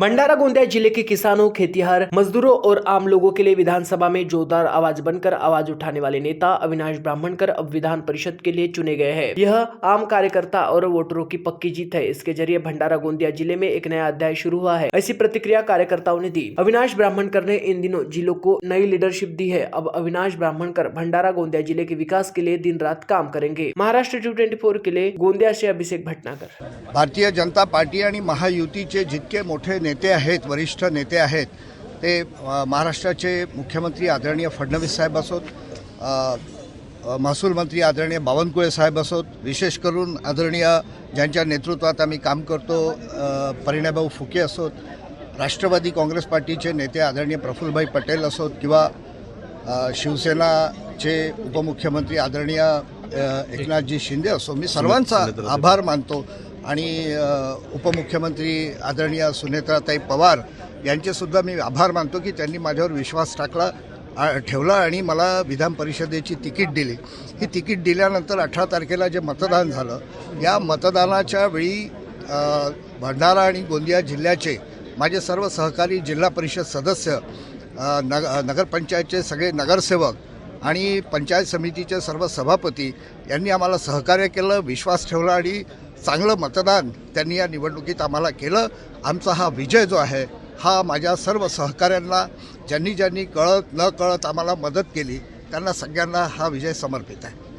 भंडारा गोंदिया जिले के किसानों, खेतिहर मजदूरों और आम लोगों के लिए विधानसभा में जोरदार आवाज बनकर आवाज उठाने वाले नेता अविनाश ब्राह्मणकर अब विधान परिषद के लिए चुने गए हैं। यह आम कार्यकर्ता और वोटरों की पक्की जीत है। इसके जरिए भंडारा गोंदिया जिले में एक नया अध्याय शुरू हुआ है, ऐसी प्रतिक्रिया कार्यकर्ताओं ने दी। अविनाश ब्राह्मणकर ने इन दिनों जिलों को नई लीडरशिप दी है। अब अविनाश ब्राह्मणकर भंडारा गोंदिया जिले के विकास के लिए दिन रात काम करेंगे। महाराष्ट्र 224 के लिए गोंदिया से अभिषेक भटनागर। भारतीय जनता पार्टी आणि महायुतीचे जितके मोठे नेते आहेत, वरिष्ठ नेते आहेत, ते महाराष्ट्राचे मुख्यमंत्री आदरणीय फडणवीस साहेब असोत, महसूल मंत्री आदरणीय बावनकुळे साहेब असोत, विशेष करून आदरणीय ज्यांच्या नेतृत्वात आम्ही काम करतो परिणयभाऊ फुके असोत, राष्ट्रवादी काँग्रेस पार्टीचे नेते आदरणीय प्रफुल्लभाई पटेल असोत किंवा शिवसेनाचे उपमुख्यमंत्री आदरणीय एकनाथजी शिंदे असो, मी सर्वांचा आभार मानतो आणि उपमुख्यमंत्री आदरणीय सुनेत्राताई पवार यांचेसुद्धा मी आभार मानतो की त्यांनी माझ्यावर विश्वास ठेवला आणि मला विधान परिषदेची तिकीट दिली। ही तिकीट दिल्यानंतर 18 तारखेला जे मतदान झालं, या मतदानाच्या वेळी भंडारा आणि गोंदिया जिल्ह्याचे माझे सर्व सहकारी जिल्हा परिषद सदस्य, नगरपंचायतचे सगळे नगरसेवक आणि पंचायत समितीचे सर्व सभापती यांनी आम्हाला सहकार्य केलं, विश्वास ठेवला आणि चांगलं मतदान त्यांनी या निवडणुकीत आम्हाला केलं। आमचा हा विजय जो आहे हा माझ्या सर्व सहकाऱ्यांना, ज्यांनी कळत न कळत आम्हाला मदत केली, त्यांना सगळ्यांना हा विजय समर्पित आहे।